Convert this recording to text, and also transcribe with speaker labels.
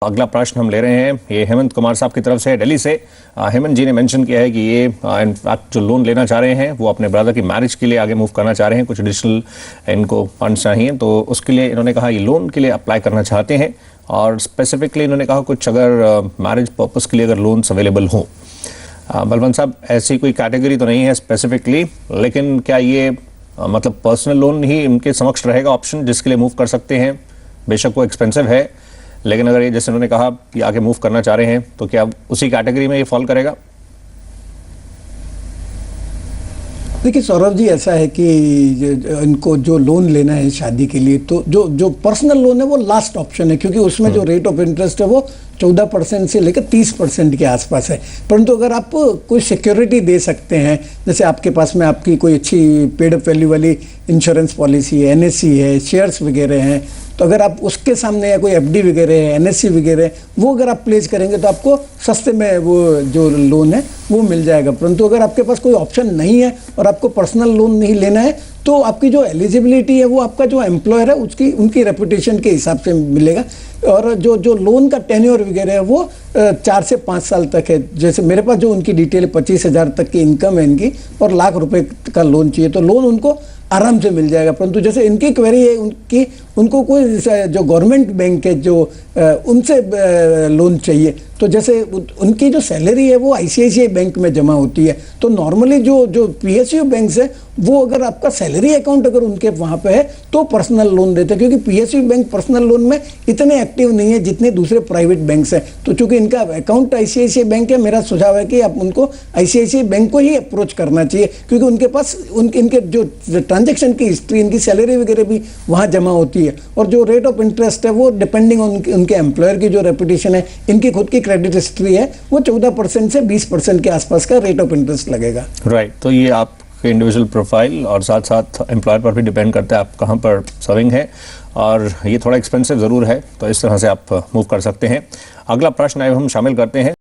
Speaker 1: अगला प्रश्न हम ले रहे हैं, ये हेमंत कुमार साहब की तरफ से दिल्ली से। हेमंत जी ने मेंशन किया है कि ये इनफैक्ट जो लोन लेना चाह रहे हैं वो अपने ब्रदर की मैरिज के लिए आगे मूव करना चाह रहे हैं, कुछ एडिशनल इनको फंड्स चाहिए, तो उसके लिए इन्होंने कहा ये लोन के लिए अप्लाई करना चाहते हैं और स्पेसिफिकली इन्होंने कहा कुछ अगर मैरिज पर्पस के लिए अगर लोन्स अवेलेबल हो। बलवंत साहब, ऐसी कोई कैटेगरी तो नहीं है स्पेसिफिकली, लेकिन क्या ये मतलब पर्सनल लोन ही इनके समक्ष रहेगा ऑप्शन जिसके लिए मूव कर सकते हैं? बेशक वो एक्सपेंसिव है, लेकिन अगर ये जैसे उन्होंने कहा कि आगे मूव करना चाह रहे हैं तो क्या उसी कैटेगरी में ये फॉल करेगा?
Speaker 2: देखिए सौरभ जी, ऐसा है कि इनको जो लोन लेना है शादी के लिए, तो जो पर्सनल लोन है वो लास्ट ऑप्शन है, क्योंकि उसमें जो रेट ऑफ इंटरेस्ट है वो 14% से लेकर 30% के आसपास है। परंतु अगर आप कोई सिक्योरिटी दे सकते हैं, जैसे आपके पास में आपकी कोई अच्छी पेड अप वैल्यू वाली इंश्योरेंस पॉलिसी है, एनएससी है, शेयर्स वगैरह हैं, तो अगर आप उसके सामने या कोई एफडी वगैरह है, एनएससी वगैरह है, वो अगर आप प्लेस करेंगे तो आपको सस्ते में वो जो लोन है वो मिल जाएगा। परंतु अगर आपके पास कोई ऑप्शन नहीं है और आपको पर्सनल लोन नहीं लेना है, तो आपकी जो एलिजिबिलिटी है वो आपका जो एम्प्लॉयर है उसकी उनकी रेपुटेशन के हिसाब से मिलेगा। और जो लोन का टेन्योर वगैरह है वो 4 से 5 साल तक है। जैसे मेरे पास जो उनकी डिटेल 25,000 तक की इनकम है इनकी, और लाख रुपए का लोन चाहिए तो लोन उनको आराम से मिल जाएगा। परंतु जैसे इनकी क्वेरी है उनको कोई जो गवर्नमेंट बैंक है जो उनसे लोन चाहिए, तो जैसे उनकी जो सैलरी है वो आईसीआईसीआई बैंक में जमा होती है, तो नॉर्मली जो पीएसयू बैंक्स है वो अगर आपका सैलरी अकाउंट अगर उनके वहाँ पे है तो पर्सनल लोन देते हैं, क्योंकि पीएसयू बैंक पर्सनल लोन में इतने एक्टिव नहीं है जितने दूसरे प्राइवेट बैंक्स हैं। तो चूंकि इनका अकाउंट आईसीआईसीआई बैंक है, मेरा सुझाव है कि आप उनको आईसीआईसीआई बैंक को ही अप्रोच करना चाहिए, क्योंकि उनके पास इनके जो ट्रांजेक्शन की हिस्ट्री, इनकी सैलरी वगैरह भी वहाँ जमा होती है, और जो रेट ऑफ इंटरेस्ट है वो डिपेंडिंग ऑन उनके एम्प्लॉयर की जो रेपुटेशन है, इनकी खुद की क्रेडिट हिस्ट्री है, वो 14% से 20% के आसपास का रेट ऑफ इंटरेस्ट लगेगा।
Speaker 1: राइट, तो ये आपके इंडिविजुअल प्रोफाइल और साथ साथ एम्प्लॉयर पर भी डिपेंड करता है आप कहाँ पर सर्विंग है, और ये थोड़ा एक्सपेंसिव ज़रूर है, तो इस तरह से आप मूव कर सकते हैं। अगला प्रश्न हम शामिल करते हैं।